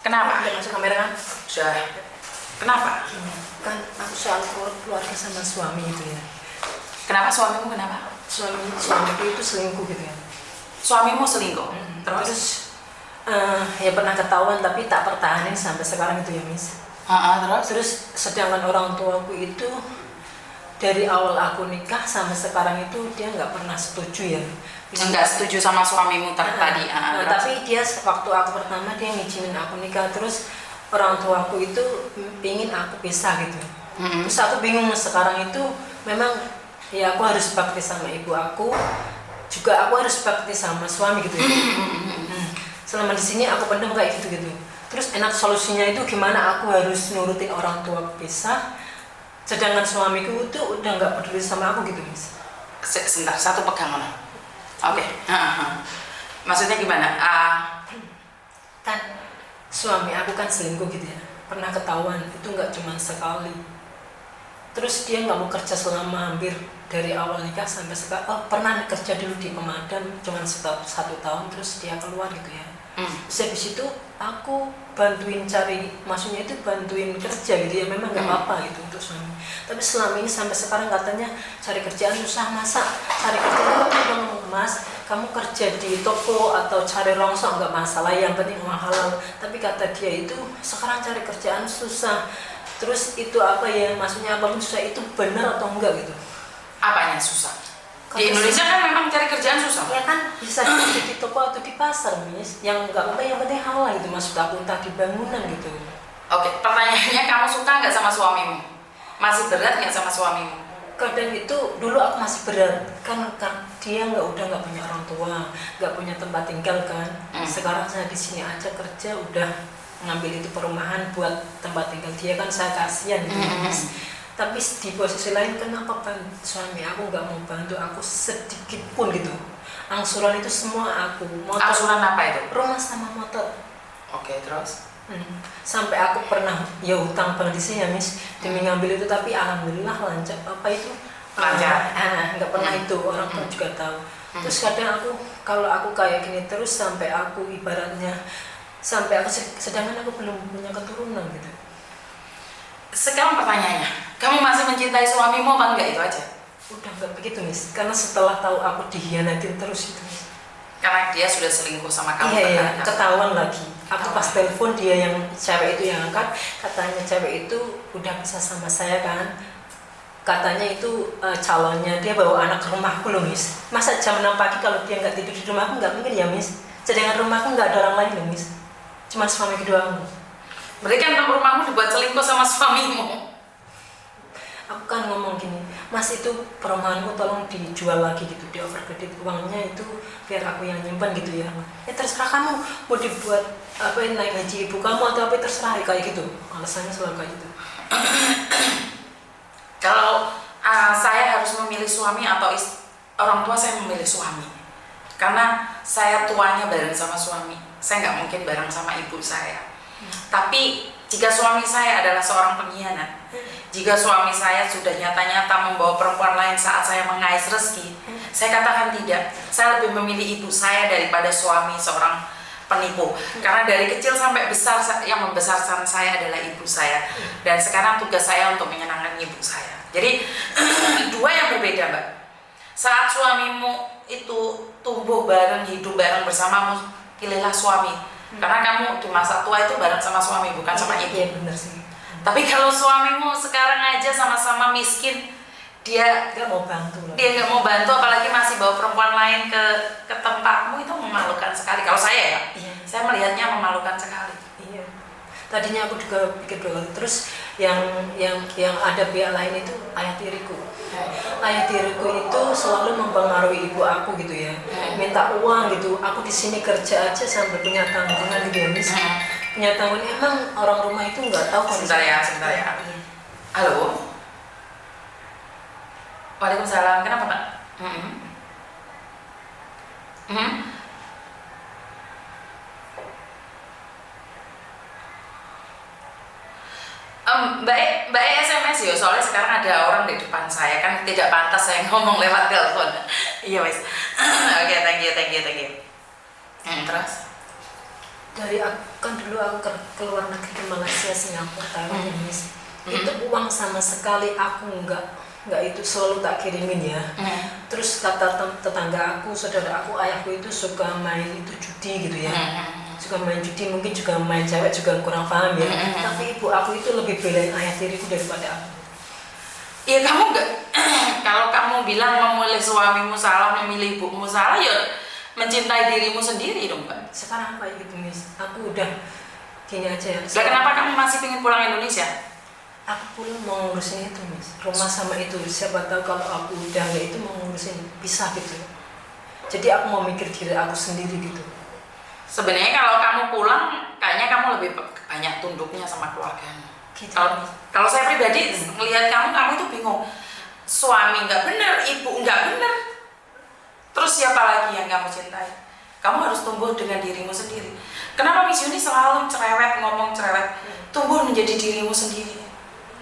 Kenapa? Udah masuk kamera kan? Sudah. Kenapa? Kan aku soal keluarga sama suami itu ya. Kenapa suamimu kenapa? Suamiku itu selingkuh gitu ya. Suamimu selingkuh? Terus ya pernah ketahuan tapi tak pertahanin sampai sekarang itu ya Miss. Terus? Terus sedangkan orang tuaku itu dari awal aku nikah sampai sekarang itu dia nggak pernah setuju ya. Nggak setuju sama suamimu tadi. Tapi dia waktu aku pertama dia ngizinin aku nikah, terus orang tuaku itu pingin aku pisah gitu. Terus aku bingung sekarang itu memang ya aku harus bakti sama ibu aku, juga aku harus bakti sama suami gitu ya. Selama di sini aku pendem kayak gitu. Terus enak solusinya itu gimana aku harus nurutin orang tua pisah, sedangkan suamiku itu udah nggak peduli sama aku gitu Miss. Sebentar, satu pegangan. Oke. Maksudnya gimana? Kan suami aku kan selingkuh gitu ya, pernah ketahuan itu nggak cuma sekali. Terus dia nggak mau kerja selama hampir dari awal nikah sampai sekarang. Pernah kerja dulu di pemadam cuma satu tahun, terus dia keluar gitu ya. Terus habis itu aku bantuin cari, maksudnya itu bantuin kerja gitu ya, memang nggak apa-apa gitu untuk suami. Tapi selama ini sampai sekarang katanya cari kerjaan susah, masa cari kerjaan bang Mas, kamu kerja di toko atau cari rongsok nggak masalah, yang penting uang halal. Tapi kata dia itu sekarang cari kerjaan susah. Terus itu apa ya, maksudnya apapun susah itu benar atau enggak gitu? Apanya susah? Di Indonesia kan memang cari kerjaan susah. Ya kan bisa di toko atau di pasar Miss, yang nggak apa yang penting halal gitu, maksud aku entah di bangunan gitu. Oke, pertanyaannya kamu suka nggak sama suamimu? Masih berat nggak sama suamimu? Kadang itu dulu aku masih berat kan dia udah nggak punya orang tua, nggak punya tempat tinggal kan. Sekarang saya di sini aja kerja udah ngambil itu perumahan buat tempat tinggal dia kan, saya kasihan gitu Mas. Tapi di posisi lain kenapa suami aku nggak mau bantu aku sedikit pun gitu. Angsuran itu semua aku. Motor, angsuran apa itu? Rumah sama motor. Oke, terus? Sampai aku pernah ya hutang bank di sini ya Miss demi ngambil itu, tapi alhamdulillah lancar. Apa itu? Lancar. Nggak pernah itu, orang tua juga tahu. Terus kadang aku kalau aku kayak gini terus sampai aku ibaratnya sampai aku sedangkan aku belum punya keturunan gitu. Sekarang pertanyaannya, kamu masih mencintai suamimu apa enggak, itu aja? Udah nggak begitu Miss, karena setelah tahu aku dihianatin terus itu Miss. Karena dia sudah selingkuh sama kamu. Iya, ketahuan lagi. Aku pas telepon dia yang cewek itu yang angkat, katanya cewek itu udah bisa sama saya kan. Katanya itu calonnya, dia bawa anak ke rumahku loh Miss. Masa jam 6 pagi kalau dia nggak tidur di rumahku nggak mungkin ya Miss. Sedangkan rumahku nggak ada orang lain loh Miss, cuma suami doang. Berarti kan rumahmu dibuat selingkuh sama suamimu. Aku kan ngomong gini, Mas itu perumahanku tolong dijual lagi gitu, di over kredit uangnya itu biar aku yang nyimpan gitu ya. Ya terserah kamu mau dibuat apa, naik gaji ibu kamu atau apa, terserah kayak gitu. Alasannya selalu kayak gitu. Kalau saya harus memilih suami atau orang tua, saya memilih suami. Karena saya tuanya bareng sama suami, saya nggak mungkin bareng sama ibu saya. Tapi jika suami saya adalah seorang pengkhianat, jika suami saya sudah nyata-nyata membawa perempuan lain saat saya mengais rezeki, saya katakan tidak. Saya lebih memilih ibu saya daripada suami seorang penipu. Karena dari kecil sampai besar yang membesarkan saya adalah ibu saya. Dan sekarang tugas saya untuk menyenangkan ibu saya. Jadi dua yang berbeda, Mbak. Saat suamimu itu tumbuh bareng, hidup bareng bersamamu, pilihlah suami. Karena kamu di masa tua itu bareng sama suami, bukan sama ibu. Iya benar sih. Tapi kalau suamimu sekarang aja sama-sama miskin, dia nggak mau bantu loh. Dia nggak mau bantu, apalagi masih bawa perempuan lain ke tempatmu, itu memalukan sekali. Kalau saya ya, saya melihatnya memalukan sekali. Iya. Tadinya aku juga pikir dulu, terus yang ada pihak lain itu ayah tiriku. Ayah tiriku itu selalu mempengaruhi ibu aku gitu ya, minta uang gitu. Aku di sini kerja aja sampai punya tanggungan gitu ya Miss. Punya tanggungan, emang orang rumah itu nggak tahu kondisi. Sebentar ya. Halo. Waalaikumsalam. Kenapa Pak? Mbak SMS ya, soalnya sekarang ada orang di depan saya, kan tidak pantas saya ngomong lewat telepon. Iya wes. Oke, thank you. Terus? Dari kan dulu aku ke luar negeri, ke Malaysia, Singapura, Thailand, Indonesia. Itu uang sama sekali aku nggak itu selalu tak kirimin ya. Terus kata tetangga aku, saudara aku, ayahku itu suka main itu judi gitu ya. Suka main judi, mungkin juga main cewek juga kurang paham ya. Tapi ibu aku itu lebih belain ayah tiriku daripada aku. Iya, kamu nggak kalau kamu bilang memilih suamimu salah, memilih ibumu salah, ya mencintai dirimu sendiri dong, Mbak. Sekarang kayak gitu, Miss. Aku udah gini aja ya. Lah kenapa kamu masih pengen pulang Indonesia? Aku pulang mau ngurusin itu, Miss. Rumah sama itu. Siapa tahu kalau aku udah nggak itu mau ngurusin, bisa gitu. Jadi aku mau mikir diri aku sendiri gitu. Sebenarnya kalau kamu pulang, kayaknya kamu lebih banyak tunduknya sama keluargamu. Gitu. Kalau saya pribadi melihat kamu itu bingung. Suami nggak benar, ibu nggak benar. Terus siapa lagi yang kamu cintai? Kamu harus tumbuh dengan dirimu sendiri. Kenapa Miss Yuni selalu cerewet, ngomong cerewet? Tumbuh menjadi dirimu sendiri.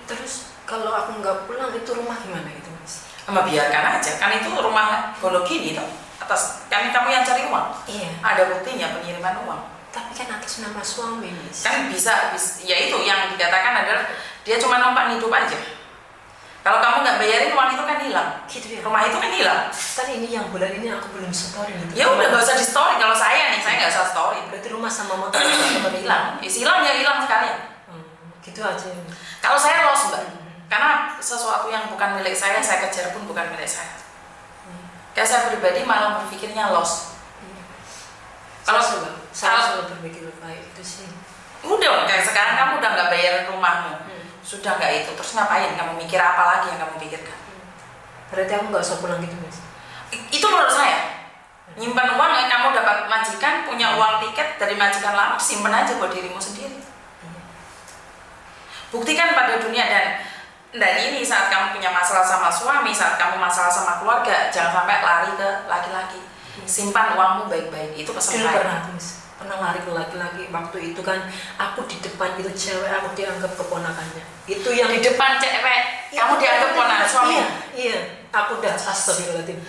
Terus kalau aku nggak pulang itu rumah gimana itu, Miss? Biarkan aja, kan itu rumah Gonogini toh. Atas, kan kamu yang cari uang. Iya. Ada buktinya pengiriman uang. Tapi kan atas nama suami, Miss. Kan bisa, ya itu yang dikatakan adalah dia cuma numpang hidup aja. Kalau kamu nggak bayarin, uang itu kan hilang. Gitu ya. Rumah itu kan hilang. Kan ini yang bulan ini aku belum story gitu. Ya udah nggak usah di story. Kalau saya nih, saya nggak usah story. Berarti rumah sama motor tetap Hilang. Hilang ya hilang sekalian. Gitu aja. Kalau saya lost, Mbak. Karena sesuatu yang bukan milik saya kejar pun bukan milik saya. Kayak saya pribadi malah berpikirnya lost. Kalau saya selalu berpikir kayak itu sih. Udah, kayak sekarang kamu udah nggak bayarin rumahmu, sudah nggak itu, terus ngapain? Kamu mikir apa lagi yang kamu pikirkan? Berarti aku nggak usah pulang gitu, Mas? Itu menurut saya. Nyimpan uang yang kamu dapat majikan, punya uang tiket dari majikan lama, simpen aja buat dirimu sendiri. Buktikan pada dunia dan ini saat kamu punya masalah sama suami, saat kamu masalah sama keluarga, jangan sampai lari ke laki-laki. Simpan uangmu baik-baik, itu pesan saya. Pernah lari ke laki-laki. Waktu itu kan aku di depan itu cewek, aku dianggap keponakannya. Itu yang di depan cewek, kamu dianggap keponakan suami? Iya, aku udah astagfirullahaladzim.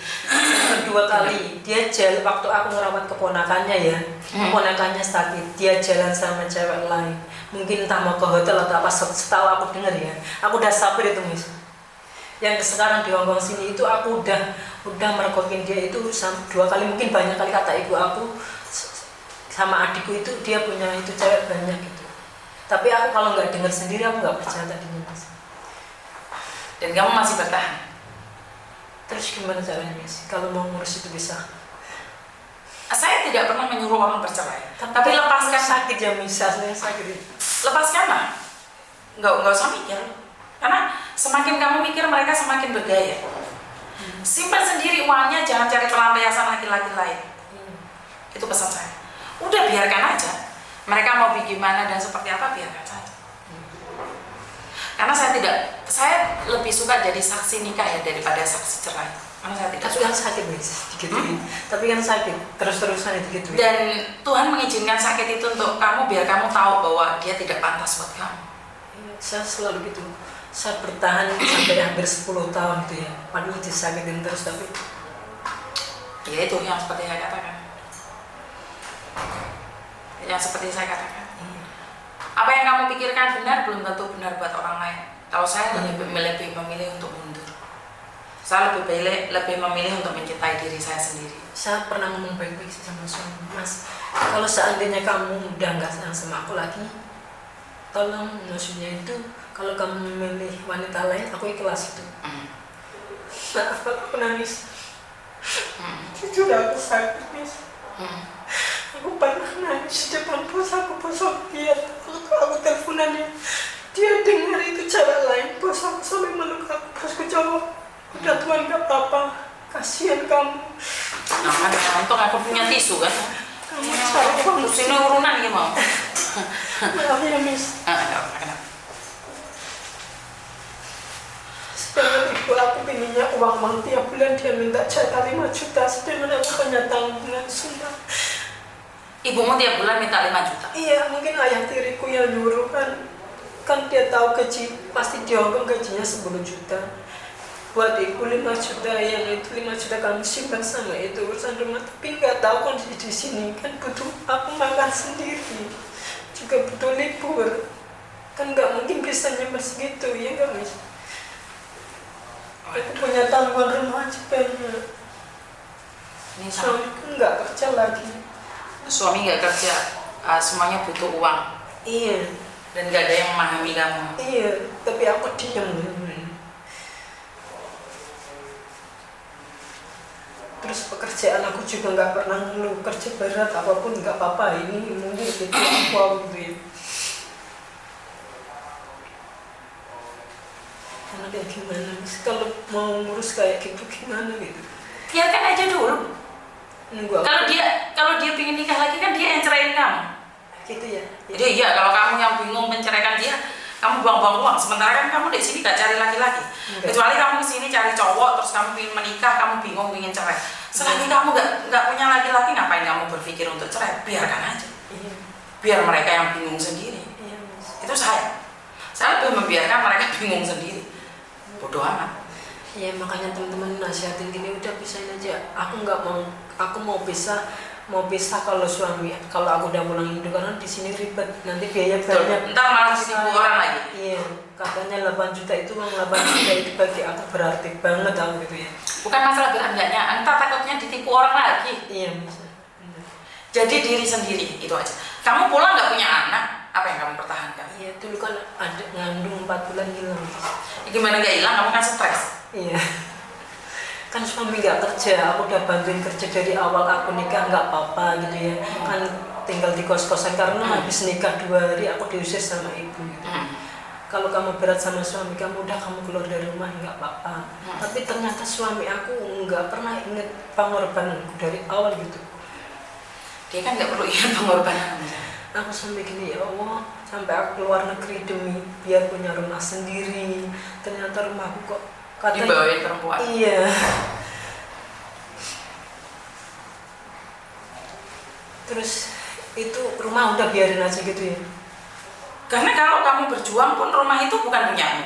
Kedua kali dia jalan waktu aku ngerawat keponakannya ya. Keponakannya sakit, dia jalan sama cewek lain. Mungkin entah mau ke hotel atau apa, setahu aku dengar ya. Aku udah sabar itu, Miss. Yang sekarang di Hongkong sini itu aku udah mergokin dia itu 2 kali, mungkin banyak kali kata ibu aku sama adikku itu dia punya itu cewek banyak gitu. Tapi aku kalau nggak dengar sendiri aku nggak percaya tadinya, Mas. Dan kamu masih bertahan. Terus gimana caranya, Mas? Kalau mau ngurus itu bisa? Saya tidak pernah menyuruh orang bercerai. Tapi lepaskan. Sakit ya, misalnya sakit. Lepaskanlah. Nggak usah mikir. Karena semakin kamu mikir mereka semakin bergaya. Simpan sendiri uangnya, jangan cari pelampiasan laki-laki lain. Itu pesan saya. Udah biarkan aja. Mereka mau gimana dan seperti apa, biarkan saja. Karena saya lebih suka jadi saksi nikah ya daripada saksi cerai. Karena saya tidak suka. Tapi kan sakit, Miss, digituin. Tapi kan sakit, terus-terusan digituin. Dan Tuhan mengizinkan sakit itu untuk kamu biar kamu tahu bahwa dia tidak pantas buat kamu. Saya selalu gitu. Saya bertahan sampai hampir 10 tahun gitu ya. Padahal disakitin terus tapi ya itu yang seperti saya katakan. Yang seperti saya katakan. Apa yang kamu pikirkan benar belum tentu benar buat orang lain. Kalau saya lebih memilih untuk mundur. Saya lebih memilih untuk mencintai diri saya sendiri. Saya pernah ngomong baik-baik sama suami, Mas. Kalau seandainya kamu udah nggak sayang sama aku lagi, tolong, maksudnya itu kalau kamu memilih wanita lain, aku ikhlas itu. Maaf, aku nangis. Jujur aku sakit, Miss. Aku pernah nangis di depan bos aku lihat aku teleponannya. Dia dengar itu cewek lain, bos aku sampai meluk aku, bosku jawab, udah Tuhan gak apa-apa, kasihan kamu. Nah, untung aku punya tisu kan. Kamu cari terus ini urunan ya mau. Maaf ya, Miss. Kenapa? Sedangkan ibu aku pinginnya uang tiap bulan, dia minta jatah 5 juta, sedangkan aku punya tanggungan sumpah. Ibumu tiap bulan minta 5 juta? Iya, mungkin ayah tiriku yang nyuruh kan dia tahu gaji, pasti di Hongkong gajinya 10 juta. Buat ibu 5 juta, yang itu 5 juta kamu simpan sama itu urusan rumah. Tapi nggak tahu kondisi di sini kan butuh aku makan sendiri. juga butuh libur. Kan nggak mungkin bisa nyampe segitu, ya nggak Miss? Aku punya tanggungan rumah aja banyak. Ini Suami kan nggak kerja lagi. suami nggak kerja, semuanya butuh uang Iya. dan nggak ada yang memahami kamu. Iya, tapi aku diam. Terus pekerjaan aku juga nggak pernah ngeluh, kerja berat apapun nggak apa-apa, ini mungkin itu aku gitu ya. Karena kayak gimana Miss, kalau mau ngurus kayak gitu gimana gitu? Biarkan aja dulu. Nunggu Kalau dia pengen nikah lagi kan dia yang ceraiin kamu. gitu ya. Jadi iya, kalau kamu yang bingung menceraikan dia, kamu buang-buang uang. Sementara kan kamu di sini gak cari laki-laki. Kecuali kamu kesini cari cowok, terus kamu ingin menikah, kamu bingung ingin cerai. Selagi kamu nggak punya laki-laki, ngapain kamu berpikir untuk cerai? Biarkan aja. Iya. Biar mereka yang bingung sendiri. Iya, Miss. Itu saya lebih membiarkan mereka bingung sendiri. Bodoh amat. Ya makanya teman-teman nasihatin gini, udah pisahin aja. Aku mau pisah kalau aku udah pulang Indo, karena di sini ribet, nanti biaya banyak. Ntar malah ditipu orang lagi. Iya, katanya 8 juta itu, uang 8 juta itu bagi aku berarti banget aku gitu ya. Bukan masalah berangganya, entar takutnya ditipu orang lagi. Iya, bisa. Jadi diri sendiri, itu aja. Kamu pulang nggak punya anak, apa yang kamu pertahankan? Iya, dulu kan ada ngandung 4 bulan hilang. Gimana nggak hilang? Kamu kan stres. Iya. Kan suami nggak kerja, aku udah bantuin kerja dari awal aku nikah, nggak apa-apa gitu ya. Kan tinggal di kos-kosan, karena habis nikah 2 hari aku diusir sama ibu gitu. Kalau kamu berat sama suami kamu, udah kamu keluar dari rumah, nggak apa-apa. Tapi ternyata suami aku nggak pernah inget pengorbananku dari awal gitu. Dia kan nggak perlu ingat pengorbanan. Aku sampai gini, ya Allah, sampai aku keluar negeri demi biar punya rumah sendiri. Ternyata rumahku kok dibawain perempuan. Iya. Terus itu rumah udah biarin aja gitu ya. Karena kalau kamu berjuang pun rumah itu bukan punyamu.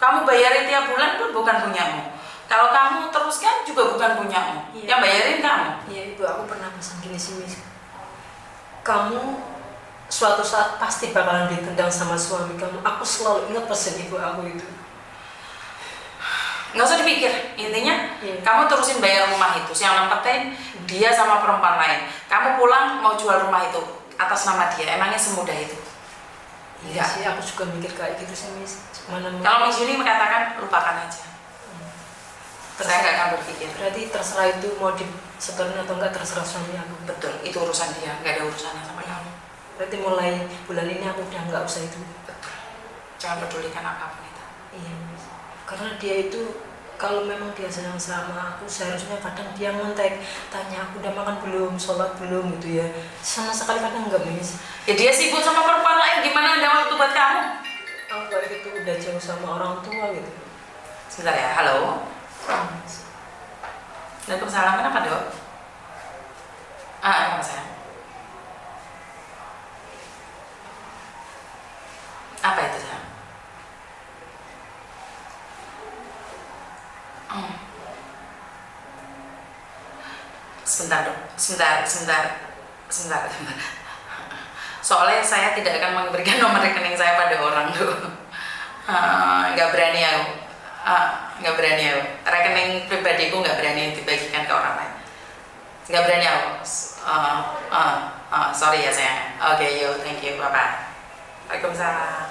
Kamu bayarin tiap bulan pun bukan punyamu. Kalau kamu teruskan juga bukan punyamu. Iya. Yang bayarin kamu. Iya, ibu aku pernah pesan gini sih, Miss. Kamu suatu saat pasti bakalan ditendang sama suami kamu. Aku selalu ingat pesan ibu aku itu. Nggak usah dipikir, intinya kamu terusin bayar rumah itu. Yang penting dia sama perempuan lain. Kamu pulang mau jual rumah itu atas nama dia, emangnya semudah itu? Iya sih, aku juga mikir kayak gitu sih, Miss. Kalau Miss Yuni mengatakan lupakan aja. Saya nggak akan berpikir. Berarti terserah itu mau disetorin atau enggak, terserah suami aku. Betul, itu urusan dia, nggak ada urusannya sama kamu. Berarti mulai bulan ini aku udah nggak usah itu. Betul. Jangan pedulikan apapun itu. Iya, Miss. Karena dia itu, kalau memang dia sayang sama aku, seharusnya kadang dia ngontek, tanya aku udah makan belum, sholat belum gitu ya. Sama sekali kadang enggak, Miss. Ya dia sibuk sama perempuan lain, gimana ada waktu buat kamu? Aku kayak gitu udah jauh sama orang tua gitu. Sebentar ya, halo. Waalaikumsalam, kenapa dok? Apa sayang? Apa itu sayang? Sebentar dok, sebentar. Soalnya saya tidak akan memberikan nomor rekening saya pada orang dok. Nggak berani aku. Nggak berani aku. Rekening pribadiku nggak berani dibagikan ke orang lain. Nggak berani aku. Sorry ya sayang. Oke, yo, thank you, bye bye. Waalaikumsalam.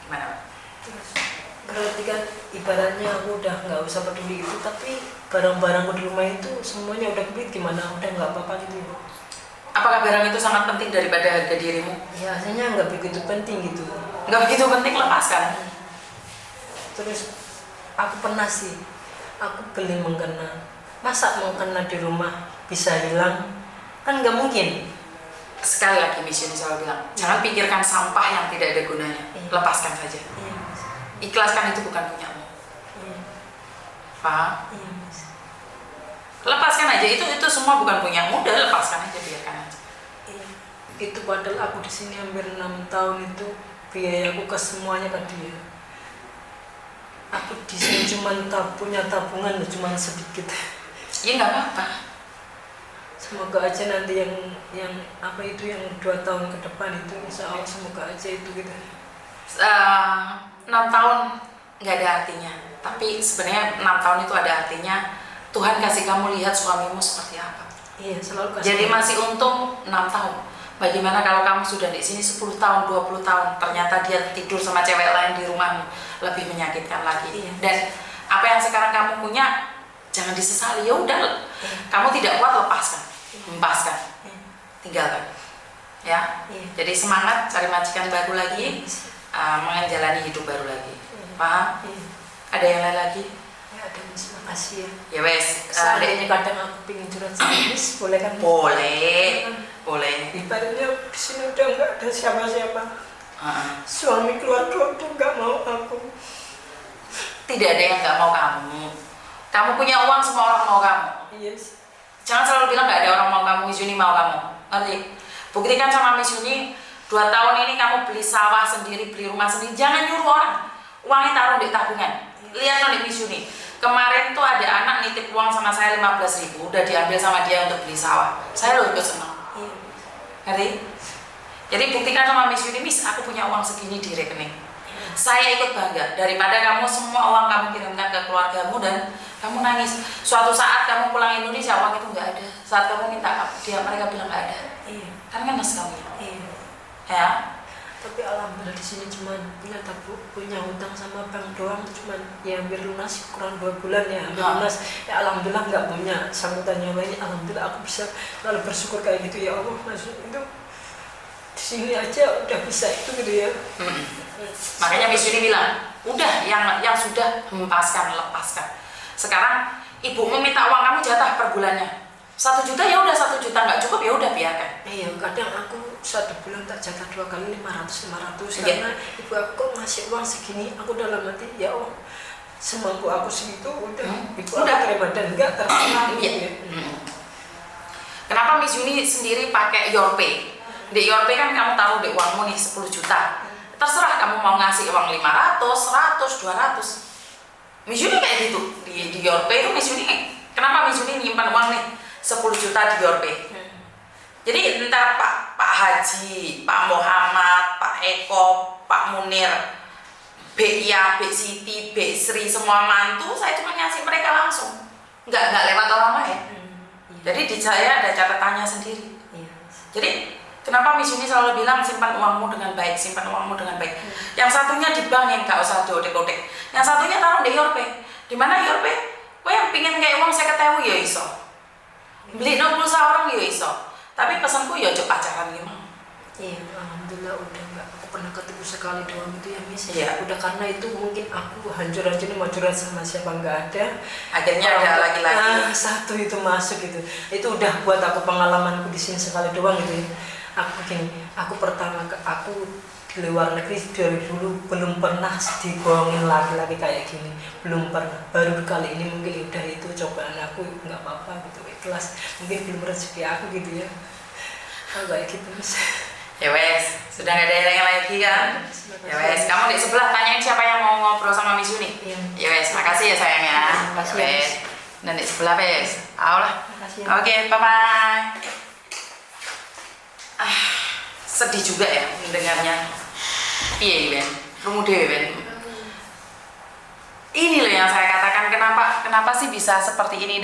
Gimana? Berarti kan ibaratnya aku udah nggak usah peduli itu, tapi barang-barangku di rumah itu semuanya udah kebeli, gimana? Udah nggak apa-apa gitu ya? Apakah barang itu sangat penting daripada harga dirimu? Ya aslinya nggak begitu penting gitu. Nggak begitu penting, lepaskan. Terus aku pernah sih, aku beli mengkena. Masa mengkena di rumah bisa hilang? Kan nggak mungkin. Sekali lagi Miss Yuni selalu bilang, jangan pikirkan sampah yang tidak ada gunanya. Lepaskan saja. Iya, Mas. Ikhlaskan, itu bukan punyamu. Iya. Paham? Iya, Mas. Lepaskan aja, itu semua bukan punyamu, udah lepaskan aja, biarkan aja. Iya. Itu padahal aku di sini hampir 6 tahun itu biayaku ke semuanya ke dia. Aku di sini cuma punya tabungan cuma sedikit. Ya nggak apa-apa. Semoga aja nanti yang apa itu yang 2 tahun ke depan itu insya Allah semoga aja itu gitu. 6 tahun nggak ada artinya, tapi sebenarnya 6 tahun itu ada artinya. Tuhan kasih kamu lihat suamimu seperti apa. Iya, selalu kasih. Jadi masih untung 6 tahun. Bagaimana kalau kamu sudah di sini 10 tahun, 20 tahun, ternyata dia tidur sama cewek lain di rumahmu, lebih menyakitkan lagi. Iya. Dan apa yang sekarang kamu punya jangan disesali. Ya udah, kamu tidak kuat, lepaskan, hempaskan, tinggalkan. Ya. Jadi semangat cari majikan baru lagi, menjalani hidup baru lagi. Paham? Ada yang lain lagi? Ya ada, Miss, makasih ya. Ya wes. Seandainya kadang aku pengen curhat sama Miss, boleh kan? Boleh. Boleh. Ibaratnya di sini udah nggak ada siapa-siapa. Suami keluarga udah nggak mau aku. Tidak ada yang nggak mau kamu. Kamu punya uang, semua orang mau kamu. Yes. Jangan selalu bilang nggak ada orang mau kamu. Miss Yuni mau kamu. Ngerti? Buktikan sama Miss Yuni. 2 tahun ini kamu beli sawah sendiri, beli rumah sendiri. Jangan nyuruh orang. Uangnya taruh di tabungan. Lihat nih Miss Yuni. Kemarin tuh ada anak nitip uang sama saya 15.000, udah diambil sama dia untuk beli sawah. Saya loh ikut senang. Ngerti? Jadi buktikan sama Miss Yuni, Miss, aku punya uang segini di rekening. Saya ikut bangga daripada kamu semua uang kamu kirimkan ke keluargamu dan kamu nangis. Suatu saat kamu pulang Indonesia uang itu nggak ada. Saat kamu minta mereka bilang nggak ada. Kan mas kamu. Ya. Tapi alhamdulillah di sini cuman punya hutang sama bank doang, cuman ya hampir lunas, kurang 2 bulan ya hampir lunas. Ya alhamdulillah nggak punya sangkutan nyawa ini. Alhamdulillah aku bisa lalu bersyukur kayak gitu ya Allah. Maksud itu di sini aja udah bisa itu gitu ya. Makanya Miss Yuni bilang, udah yang sudah hempaskan, lepaskan. Sekarang ibumu minta uang kamu jatah per bulannya. 1 juta ya udah 1 juta, nggak cukup ya udah biarkan. Iya, kadang aku 1 bulan tak jatah 2 kali 500 karena ibu aku kok ngasih uang segini, aku dalam hati ya Allah semampu aku segitu udah ibu udah terima dan enggak terima. Kenapa Miss Yuni sendiri pakai Your Pay? Di Your Pay kan kamu taruh di uangmu nih 10 juta. Terserah kamu mau ngasih uang 500, 100, 200. Miss Yuni kayak gitu. Di Your Pay itu Miss Yuni, kenapa Miss Yuni nyimpan uang nih 10 juta di Your Pay? Jadi entar Pak Haji, Pak Muhammad, Pak Eko, Pak Munir, Ia, Siti, Sri, semua mantu, saya cuma ngasih mereka langsung, nggak lewat orang lain. Jadi di saya ada catatannya sendiri. Jadi kenapa Miss Yuni selalu bilang simpan uangmu dengan baik, simpan uangmu dengan baik. Yang satunya di bank yang nggak usah diotek-otek. Yang satunya taruh di Your Pay. Di mana Your Pay? Kue yang pingin kayak uang 50.000 ya iso. Beli pulsa orang ya iso. Tapi pesanku ya coba pacaran gimana? Iya, alhamdulillah udah nggak. Aku pernah ketemu sekali doang itu ya Miss. Iya. Udah karena itu mungkin aku hancur-hancurin mau curhat sama siapa nggak ada. Akhirnya ada laki-laki. Satu itu masuk gitu. Itu udah buat aku pengalamanku di sini sekali doang gitu ya. Aku di luar negeri dari dulu belum pernah dibohongin laki-laki kayak gini, belum pernah. Baru kali ini mungkin udah itu cobaan aku, nggak apa-apa gitu, ikhlas. Mungkin belum rezeki aku gitu ya. Kayak gitu Mas. Ya wes, sudah nggak ada yang lagi kan? Ya wes, kamu di sebelah tanyain siapa yang mau ngobrol sama Miss Yuni. Ya wes, makasih ya sayang ya. Makasih ya wes. Dan di sebelah wes, tahu lah. Oke, bye bye. Sedih juga ya mendengarnya. Iya Ben, rumu dewe Ben. Ini loh yang saya katakan kenapa sih bisa seperti ini.